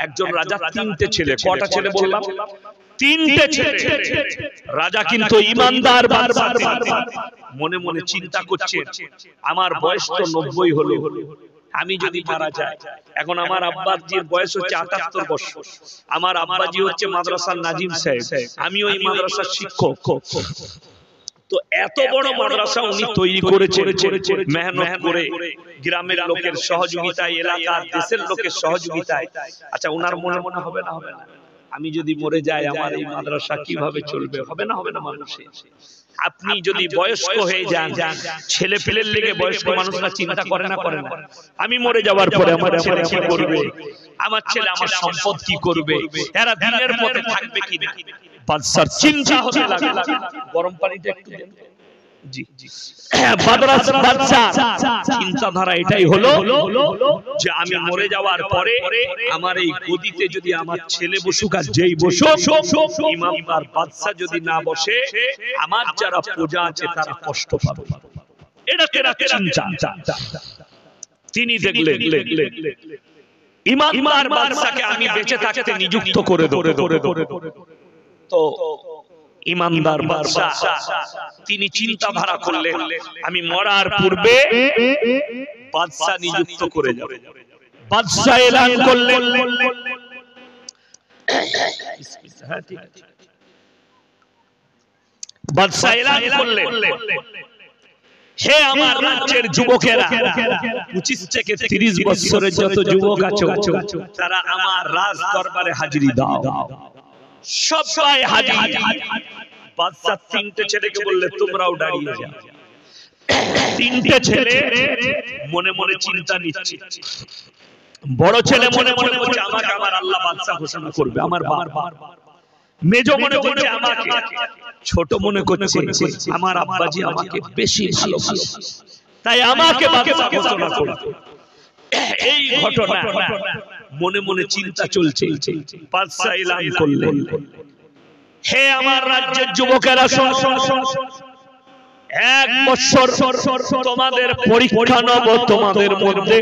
একজন রাজা তিনটে ছেলে, কটা ছেলে বললাম? তিনটে ছেলে। রাজা কিন্তু ইমানদার বাদশা, মনে মনে চিন্তা করছে আমার বয়স তো 90 হলো, আমি যদি মারা যাই, এখন আমার আব্বাজির বয়স হচ্ছে 78 বছর, আমার আব্বাজি হচ্ছে মাদ্রাসার নাজিম সাহেব, আমি ওই মাদ্রাসার শিক্ষক। তো এত বড় মাদ্রাসা উনি তৈরি করেছেন মেহনত করে, গ্রামের লোকের সহযোগিতায়, এলাকার দেশের লোকের সহযোগিতায়। আচ্ছা ওনার মনে মনে হবে না, হবে না আমি যদি মরে যাই আমার এই মাদ্রাসা কিভাবে চলবে? হবে না, হবে না মানুষের। আপনি যদি বয়স্ক হয়ে যান, ছেলে পেলের লেগে বয়স্ক মানুষরা চিন্তা করে না, করে না আমি মরে যাওয়ার পরে আমার ছেলে কি করবে, আমার ছেলে আমার সম্পদ কি করবে, এরা দিনের পথে থাকবে কিনা, বাদশার চিন্তা হতে লাগে। গরম পানিটা একটু দেন। জি জি, বাদশা চিন্তাধারা এটাই হলো যে আমি মরে যাওয়ার পরে আমার এই গদিতে যদি আমার ছেলে বসুক, আর যেই বসুক ইমামদার বাদশা যদি না বসে, আমার যারা প্রজা আছে তারা কষ্ট পাবে। এটা তেরা চিন্তা। তিনি দেখলেন ইমামদার বাদশাকে আমি বেঁচে থাকতে নিযুক্ত করে দেব। তো ইমানদার বাদশা তিনি চিন্তাধারা করলেন আমি মরার পূর্বে বাদশা নিযুক্ত করে যাব। বাদশা এলান করলেন, বাদশা এলান করলেন, হে আমার রাজ্যের যুবকেরা, 25 থেকে 30 বছরের যত যুবক আছো তারা আমার রাজ দরবারে হাজিরি দাও। সবাই হাজির। বাদশা তিনটে ছেলেকে বললে তোমরাও দাঁড়িয়ে যাও। তিনটে ছেলে মনে মনে চিন্তা নিচ্ছে। বড় ছেলে মনে মনে বলছে আমাকে আমার আল্লাহ বাদশা ঘোষণা করবে, আমার বাবা। মেজো মনে করছে আমাকে, ছোট মনে করছে আমার আব্বাজি আমাকে বেশি ভালোবাসে, তাই আমাকে বাদশা ঘোষণা করবে। এই ঘটনা মনে মনে চিন্তা চলছে। বাদশা এলান করলেন, হে আমার রাজ্যের যুবকেরা, এক বছর তোমাদের পরীক্ষা নেব, তোমাদের মধ্যে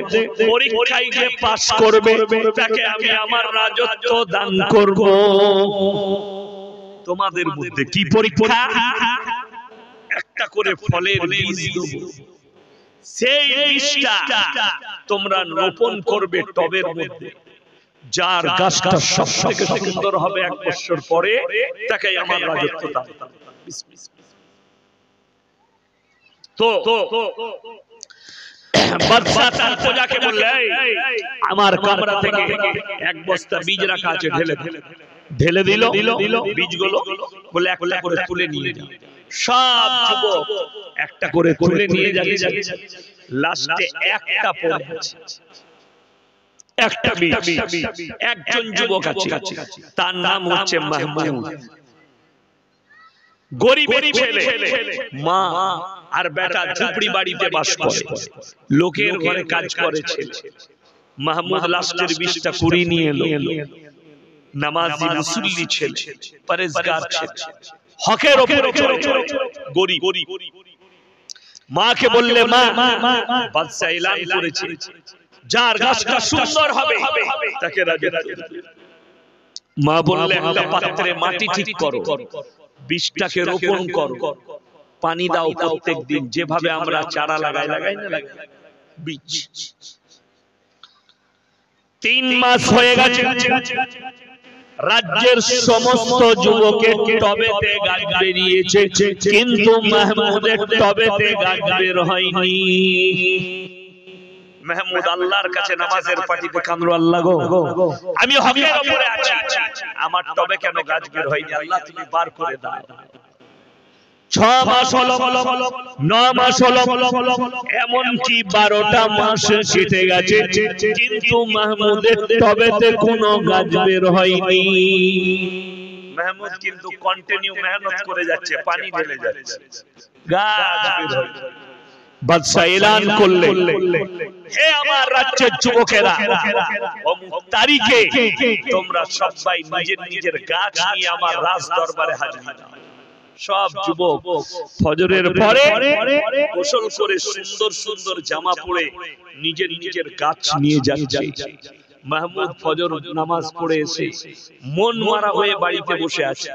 পরীক্ষায় গিয়ে পাস করবে তাকে আমি আমার রাজত্ব দান করব। তোমাদের মধ্যে কি পরীক্ষা? একটা করে ফলের বীজ দেব, সেই বীজটা তোমরা রোপণ করবে টবের মধ্যে। যার গাছটা সবথেকে সুন্দর হবে 1 বছর পরে তাকে আমার রাজত্ব দান। তো বাদশা তার প্রজাকে বললে আমার কামরা থেকে 1 বস্তা বীজ রাখা আছে, ঢেলে দিল বীজগুলো, বলে একটা করে তুলে নিয়ে যাও। সব যুবক একটা করে তুলে নিয়ে যাচ্ছে, লাস্টে একটা পড়ে আছে, একটা বীজ। একজন যুবক আছে, তার নাম হচ্ছে মাহমুদ। গরিবের ছেলে, মা আর বেটা ঝুপড়ি বাড়িতে বাস করে, লোকের ঘরে কাজ করেছে। মাহমুদ লাস্টের বীজটা কুড়ি নিয়ে এলো। নামাজি মুসল্লি ছেলে, পরেজগার ছেলে, হকের উপরে গরিব। মাকে বললে মা, বাদশা এলান করেছে যার গাছটা সুন্দর হবে তাকে রাজত্ব। মা বললে একটা পাত্রে মাটি ঠিক করো, বীজটাকে রোপণ করো, পানি দাও প্রত্যেকদিন, যেভাবে আমরা চারা লাগাই না বীজ। 3 মাস হয়ে গেছে, রাজ্যের সমস্ত যুবকের টবেতে গাছ বেরিয়েছে, কিন্তু মাহমুদের টবেতে গাছ বের হয়নি। মাহমুদ আল্লাহর কাছে নামাজের পাটিতে কাঁদলো, আল্লাহ গো আমি হকের উপরে আছি, আমার টবে কেন গাছ বের হয়নি, আল্লাহ তুমি বার করে দাও। 6 মাস হলো, 9 মাস হলো, এমনকি 12টা মাস কেটে গেছে, কিন্তু মাহমুদের টবেতে কোনো গাছ বের হয়নি। মাহমুদ কিন্তু কন্টিনিউ মেহনত করে যাচ্ছে, পানি ঢেলে যাচ্ছে, গাছ বের হয়নি। বাদশা এলান করলেন, হে আমার রাজ্যের যুবকেরা, অমুক তারিখে তোমরা সবাই নিজের নিজের গাছ নিয়ে আমার রাজ দরবারে হাজির হও। সব যুবক ফজরের পরে গোসল করে সুন্দর সুন্দর জামা পরে নিজের নিজের গাছ নিয়ে যাচ্ছে। মাহমুদ ফজর নামাজ পড়ে এসে মন মারা হয়ে বাড়িতে বসে আছে।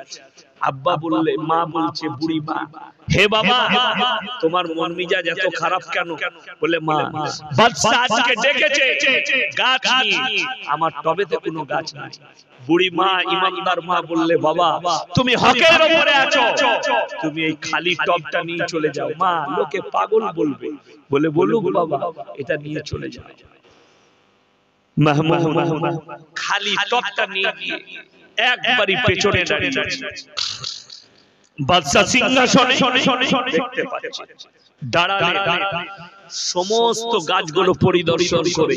আব্বা বললে, মা বলছে, বুড়ি মা, হে বাবা তোমার মন মিজাজ এত খারাপ কেন? বলে, মা বাদশা আজকে ডেকেছে গাছ নিয়ে, আমার টবেতে কোনো গাছ নাই। বুড়ি মা, ইমানদার মা বললে, বাবা তুমি হকের উপরে আছো, তুমি এই খালি টবটা নিয়ে চলে যাও। মা, লোকে পাগল বলবে। বলে, বলুক বাবা, এটা নিয়ে চলে যাও। মাহমুদ খালি টবটা নিয়ে গিয়ে একবারই পেছনে দাঁড়িয়ে বাদশা সিংহাসনে দেখতে পাচ্ছে, দাঁড়ালে সমস্ত গাছগুলো পরিদর্শন করে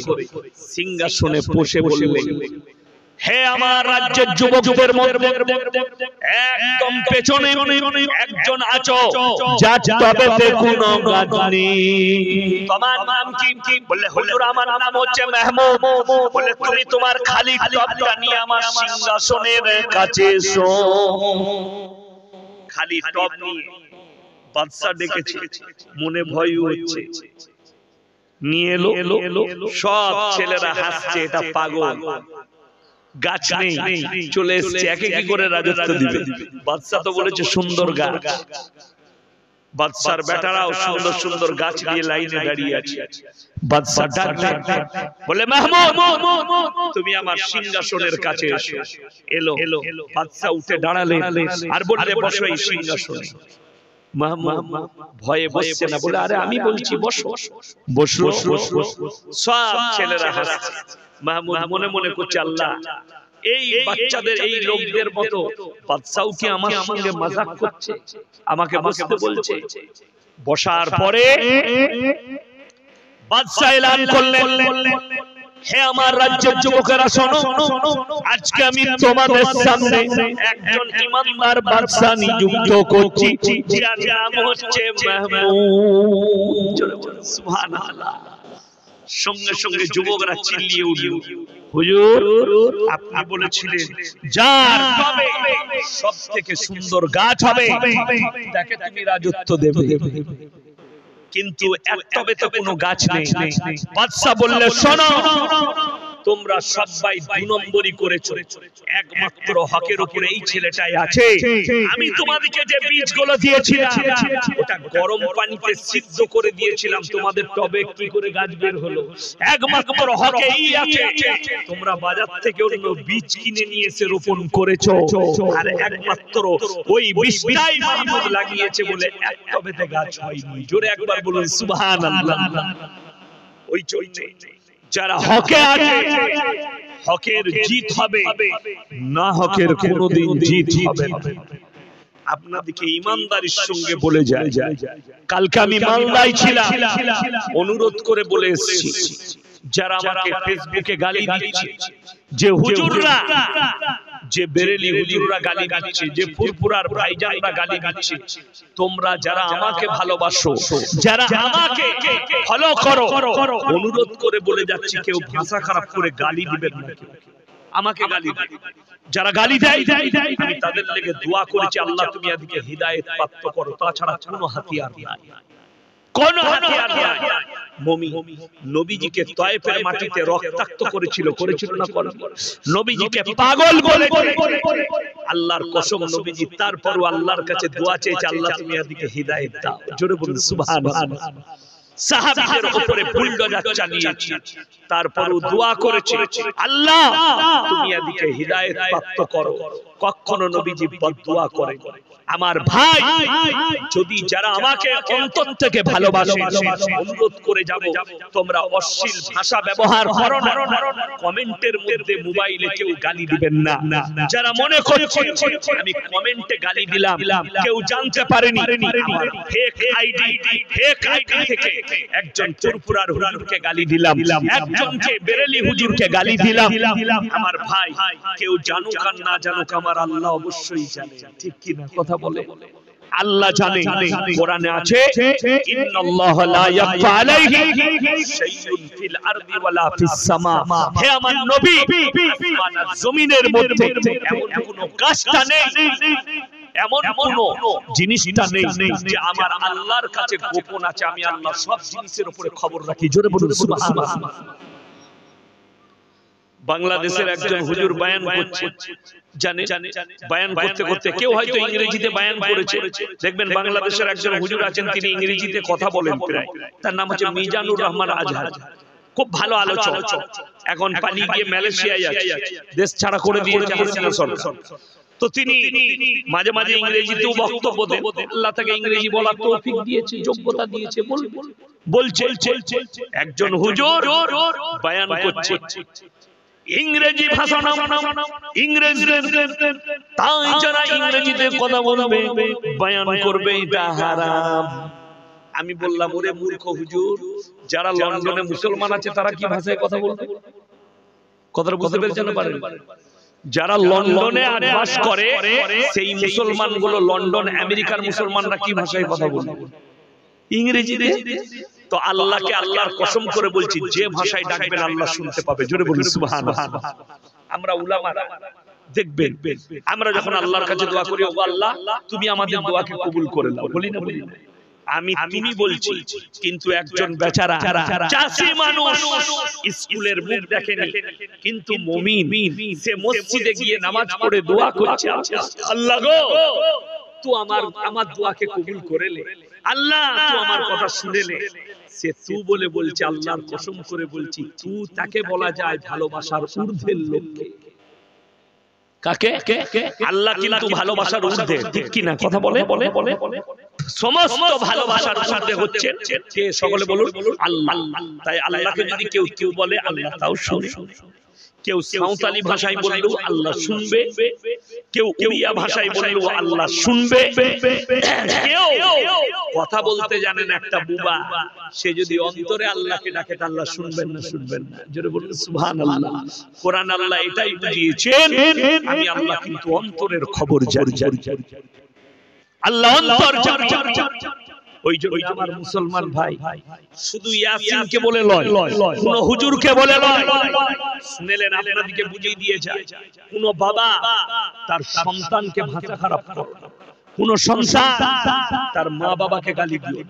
সিংহাসনে বসে বললেন, হে আমার রাজ্যের যুবকদের মধ্যে একদম পেছনে একজন আছো যার টবেতে কোনো গাছ নেই। তোমার নাম কি? বলে, হুজুর আমার নাম হচ্ছে মাহমুদ। বলে, তুমি তোমার খালি টবটা নিয়ে আমার সিংহাসনের কাছে এসো। খালি টব নিয়ে বাদশা ডেকেছে, মনে ভয় হচ্ছে, নিয়ে এলো। সব ছেলেরা হাসছে, এটা পাগল, গাছ নেই, চলে এসছে, একে কি করে রাজত্ব দিবে? বাদশা তো বলেছে সুন্দর গাছ। বাদশার বেটারাও সুন্দর সুন্দর গাছ নিয়ে লাইনে দাঁড়িয়ে আছে। বাদশা ডাক বলে, মাহমুদ তুমি আমার সিংহাসনের কাছে এসো। এলো। বাদশা উঠে দাঁড়ালেন আর বললে, বসো এই সিংহাসনে। মাহমুদ ভয়ে বসছে না, বলে, আরে আমি বলছি বসো। বসলো। সব ছেলেরা হাসছে। মাহমুদ মনে মনে করছে, আল্লাহ, এই বাচ্চাদের, এই লোকদের মতো বাদশাও কি আমার সঙ্গে মজাক করছে, আমাকে বসতে বলছে। বসার পরে বাদশা এলান করলেন, হে আমার রাজ্যের যুবকেরা শোনো, আজকে আমি তোমাদের সামনে একজন ইমানদার বাদশা নিযুক্ত করছি, যার নাম হচ্ছে মাহমুদ। সুবহানাল্লাহ। সঙ্গে সঙ্গে যুবকরা চিল্লিয়ে উঠল, হুজুর আপনি বলেছিলেন যার টবে সবথেকে সুন্দর গাছ হবে তাকে তুমি রাজত্ব দেবে, কিন্তু এক টবে তো কোনো গাছ নেই। বাদশা বললে, শোনো, তোমরা সবাই দুই নম্বরই করেছো, একমাত্র হকের উপরে এই ছেলেটাই আছে। আমি তোমাদেরকে যে বীজগুলো দিয়েছিলাম ওটা গরম পানিতে সিদ্ধ করে দিয়েছিলাম, তোমাদের টবে কি করে গাছ বের হলো? একমাত্র হকেই আছে। তোমরা বাজার থেকে অন্য বীজ কিনে নিয়ে এসে রোপণ করেছো, আর একমাত্র ওই বীজটাই মাহমুদ লাগিয়েছে বলে এক টবেতে গাছ হয়নি। জোরে একবার বলুন সুবহানাল্লাহ। ওই চলছে, যারা হকে আছে হকের জিত হবে, না হকের কোনোদিন জিত হবে না। আপনাদেরকে ইমানদারির সঙ্গে বলে যায়, কালকে আমি মালদায় ছিলাম, অনুরোধ করে বলে এসেছি, যারা আমাকে ফেসবুকে গালি দিচ্ছে, যে হুজুররা, যে বেরেলি হুজুররা গালি দিচ্ছে, যে ফুরফুরার ভাইজানরা গালি দিচ্ছে, তোমরা যারা আমাকে ভালোবাসো, যারা আমাকে ফলো করো, অনুরোধ করে বলে যাচ্ছি, কেউ ভাষা খারাপ করে গালি দিবেন না। আমাকে গালি দেয়, যারা গালি দেয় আমি তাদের লেগে দোয়া করেছি, আল্লাহ তুমি এদিকে হিদায়াত প্রাপ্ত করো, তাছাড়া কোনো হাতিয়ার নাই, কোনো হাতিয়ার নাই। নবীজিকে তয়েফের মাটিতে রক্তাক্ত করেছিল না? নবীজিকে পাগল বলে আল্লাহর কসম নবীজি তারপরও আল্লাহর কাছে দোয়া চেয়েছে, আল্লাহ তুমি এদিকে হিদায়াত দাও। জোরে বলুন সুবহানাল্লাহ। সাহাবীদের উপরে বুলডোজার চালিয়েছে, তারপরও দোয়া করেছে, আল্লাহ তুমি এদিকে হিদায়াত প্রাপ্ত করো। কখনো নবীজি বদদুয়া করে। আমার ভাই, যদি যারা আমাকে অন্তর থেকে ভালোবাসে, অনুরোধ করে যাব, তোমরা অশ্লীল ভাষা ব্যবহার করো না। কমেন্টের মধ্যে মোবাইলে কেউ গালি দিবেন না। যারা মনে করছে আমি কমেন্টে গালি দিলাম, কেউ জানতে পারেনি, আমার ফেক আইডি থেকে একজন চুরপুরার হুজুরকে গালি দিলাম, একজনকে বেরেলি হুজুরকে গালি দিলাম। আমার ভাই, কেউ জানুক আর না জানুক, আমার আল্লাহ অবশ্যই জানে, ঠিক কি না? কথা বলে আল্লাহ জানে। কোরআনে আছে, ইন্নাল্লাহা লা ইয়াখফা আলাইহি শাইউন ফিল আরদি ওয়ালা ফিস সামা। হে আমার নবী, আসমান আর জমিনের মধ্যে এমন কোনো কাজটা নেই, এমন কোন জিনিসটা নেই যে আমার আল্লাহর কাছে গোপন আছে। আমি আল্লাহ সব জিনিসের উপরে খবর রাখি। জোরে বলুন সুবহানাল্লাহ। বাংলাদেশের একজন হুজুর বয়ান করছে, জানে বয়ান করতে করতে কেউ হয়তো ইংরেজিতে বয়ান করেছে, দেখবেন বাংলাদেশের একজন হুজুর আছেন তিনি ইংরেজিতে কথা বলেন প্রায়, তার নাম হচ্ছে মিজানুর রহমান আজহার, খুব ভালো আলোচক, এখন পালিয়ে গিয়ে মালয়েশিয়ায় আছে, দেশ ছাড়া করে দিয়েছে হাসিনা সরকার। তো তিনি মাঝে মাঝে ইংরেজিতেও বক্তব্য দেন, আল্লাহ তাকে ইংরেজি বলার তৌফিক দিয়েছে, যোগ্যতা দিয়েছে, বলছে একজন হুজুর বয়ান করছে ইংরেজি ভাষা না ইংরেজদের, তাই যারা ইংরেজিতে কথা বলবে বয়ান করবে এটা হারাম। আমি বললাম ওরে মূর্খ হুজুর, যারা লন্ডনে মুসলমান আছে তারা কি ভাষায় কথা বলবে? কথাটা বুঝতে পেরেছেন? যারা লন্ডনে বাস করে সেই মুসলমান গুলো, লন্ডন আমেরিকার মুসলমানরা কি ভাষায় কথা বলবে? ইংরেজিতে। তো আল্লাহকে আল্লাহর কসম করে বলছি, যে ভাষায় ডাকবেন আল্লাহ শুনতে পাবে, জোরে বলুন সুবহানাল্লাহ। আমরা উলামারা দেখবেন, আমরা যখন আল্লাহর কাছে দোয়া করি, ও আল্লাহ তুমি আমাদের দোয়াকে কবুল করে নাও, বলি না? বলি না? আমি তুমি বলছি, কিন্তু একজন বেচারা চাষী মানুষ স্কুলের মুখ দেখেনি, কিন্তু মুমিন, সে মসজিদে গিয়ে নামাজ পড়ে দোয়া করছে, আল্লাহ গো তুই আমার দোয়াকে কবুল করে নে, আল্লাহ তুই আমার কথা শুনে নে। সে তুই বলে বলছে, আল্লাহর কসম করে বলছি, তুই তাকে বলা যায় ভালোবাসার ঊর্ধ্বের লোককে। কাকে? আল্লাহ কিন্তু ভালোবাসার ঊর্ধ্বে, ঠিক কি না? কথা বলে সমস্ত ভালোবাসার ঊর্ধ্বে হচ্ছে কে? সকলে বলুন আল্লাহ। তাই আল্লাহকে যদি কেউ বলে আল্লাহ তাও শুনে, কেউ সাঁওতালি ভাষায় বললেও আল্লাহ শুনবে, কেউ উড়িয়া ভাষায় বললেও আল্লাহ শুনবে, কেউ কথা বলতে জানেন একটা বুবা, সে যদি অন্তরে আল্লাহকে ডাকে আল্লাহ শুনবেন না? শুনবেন না? জোরে বলুন সুবহানাল্লাহ। কোরআন আল্লাহ এটাই বুঝিয়েছেন, আমি আল্লাহ কিন্তু অন্তরের খবর জানি, আল্লাহ অন্তর জানি। ওই জন্য আমার মুসলমান ভাই শুধু ইয়াসিনকে বলে লয়, কোন হুজুরকে বলে লয়, শুনলেন আপনাদেরকে বুঝিয়ে দিয়ে যায়, কোন বাবা তার সন্তানকে ভাষা খারাপ করে না, কোন সন্তান তার মা বাবাকে গালি দিয়ে,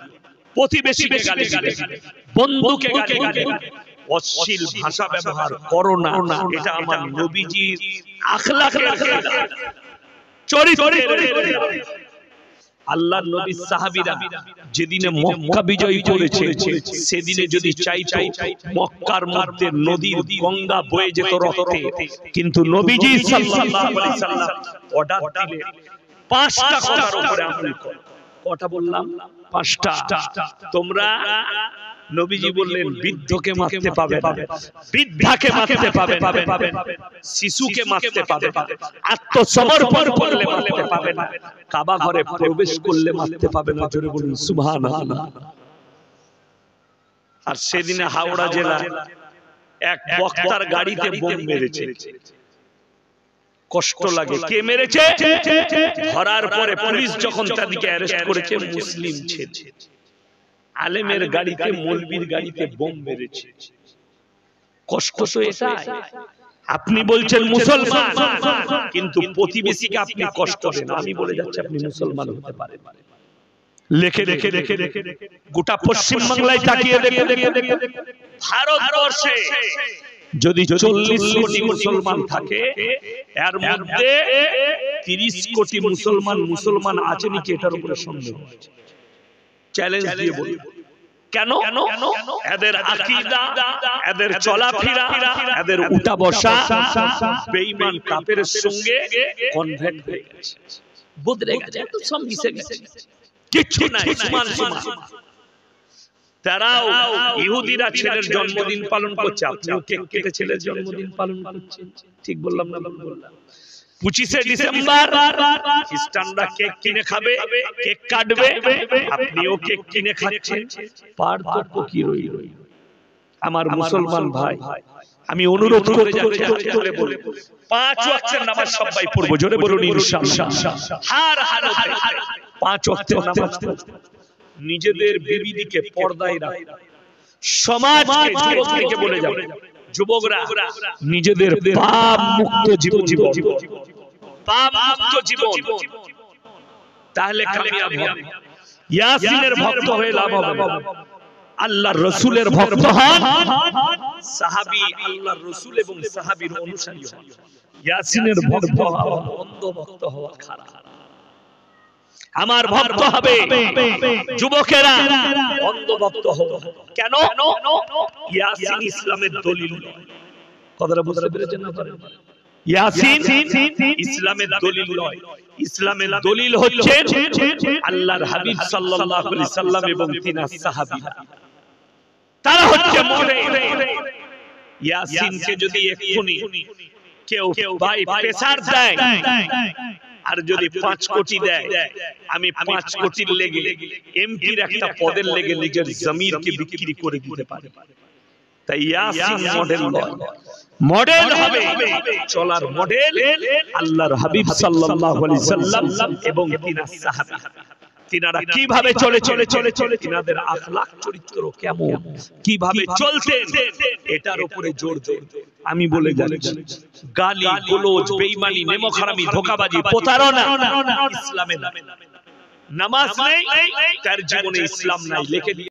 প্রতিবেশীকে গালি দিয়ে, বন্ধুকে গালি দিয়ে অশ্লীল ভাষা ব্যবহার করো না। এটা আমার নবীজির আখলাকের চরিত্রের। আল্লাহর নবীর সাহাবীরা যেদিনে মক্কা বিজয় করেছে, সেদিনে যদি চাইতো মক্কার মধ্যে নদীর গঙ্গা বয়ে যেত রক্তে, কিন্তু নবীজি সাল্লাল্লাহু আলাইহি সাল্লাম অর্ডার দিলেন 5টা কথার উপরে আমল করো। কটা বললাম? 5টা। তোমরা, নবীজি বললেন বৃদ্ধকে মারতে পাবে না, বৃদ্ধাকে মারতে পাবে না, শিশুকে মারতে পাবে না, আত্মসমর্পণ করলে মারতে পাবে না, কাবা ঘরে প্রবেশ করলে মারতে পাবে না। জোরে বলুন সুবহানাল্লাহ। আর সেদিনে হাওড়া জেলা এক বক্তার গাড়িতে বোম মেরেছে, কষ্ট লাগে। কে মেরেছে? ধরার পরে পুলিশ যখন তাদেরকে অ্যারেস্ট করেছে, মুসলিম ছেলে আলেমের গাড়িতে, মৌলবীর গাড়িতে বোম মেরেছে। কষ্ট তো এটাই। আপনি বলছেন মুসলমান, কিন্তু প্রতিবেশীকে আপনি কষ্ট দেন। আমি বলে যাচ্ছি আপনি মুসলমান হতে পারেন। লেখে রেখে গোটা পশ্চিম বাংলায় তাকিয়ে দেখে ভারতবর্ষে যদি 40 কোটি মুসলমান থাকে, এর মধ্যে 30 কোটি মুসলমান আছে নাকি এটার উপরে সন্দেহ আছে। চ্যালেঞ্জ দিয়ে বলি, কেন? এদের আকীদা, এদের চলাফেরা, এদের উঠা বসা বেঈমান কাফেরের সঙ্গে কনভার্ট হয়ে গেছে, বদলে গেছে, একদম সব মিশে গেছে, কিছু নাই, সমান সমান। তারাও ইহুদিরা ছেলের জন্মদিন পালন করছে, আপনিও কেক কেটে ছেলের জন্মদিন পালন করছেন, ঠিক বললাম না? বললাম। 25শে ডিসেম্বর খ্রিস্টানরা কেক কিনে খাবে, কেক কাটবে, আপনিও কেক কিনে খাচ্ছেন, পার্থক্য কি রইল? আমার মুসলমান ভাই, আমি অনুরোধ করে যাচ্ছি, 5 ওয়াক্তের নামাজ সবাই পড়বো, জোরে বলুন ইনশাআল্লাহ। হার হালতে 5 ওয়াক্তের নামাজ নিজেদের বিবিদিকে পর্দায় রাখো, সমাজকে, যুবককে বলে যাবে, যুবকরা নিজেদের পাপ মুক্ত জীবন, পাপ মুক্ত জীবন, তাহলে কামিয়াব হবে। ইয়াসিনের ভক্ত হয়ে লাভ হবে। আল্লাহর রাসূলের ভক্ত হন, সাহাবী আল্লাহর রাসূল এবং সাহাবীর অনুসারী হন। ইয়াসিনের ভক্ত হওয়া অন্ধ ভক্ত হওয়া খারাপ। আমার ভক্ত হবে যুবকেরা, অন্ধ ভক্ত হবে কেন? ইয়াসিন ইসলামের দলিল নয়। কথাটা বুঝতে পেরেছেন না? ইয়াসিন ইসলামের দলিল নয়। ইসলামের দলিল হচ্ছে আল্লাহর হাবিব সাল্লাল্লাহু আলাইহি সাল্লাম এবং তিনার সাহাবীরা, তারা হচ্ছে মডেল। ইয়াসিনকে যদি এক্ষুনি কেউ ভাই প্রেসার দেয় আর যদি 5 কোটি দেয়, আমি 5 কোটির লেগে এমপির একটা পদের লেগে নিজের জমিরকে বিক্রি করে দিতে পারি। তাই ইয়াসিন মডেল নয়, মডেল হবে চলার মডেল আল্লাহর হাবিব সাল্লাল্লাহু আলাইহি সাল্লাম এবং তিনার সাহাবী। তিনারা কিভাবে চলে তিনাদের আখলাক চরিত্র কেমন, কিভাবে চলতেন, এটার উপরে জোর দেন। আমি বলে যাচ্ছি, গালি গালাজ, বেঈমানি, নেমখারামি, ধোঁকাবাজি, প্রতারণা ইসলামে না। নামাজ নেই, তার জীবনে ইসলাম নাই, লিখে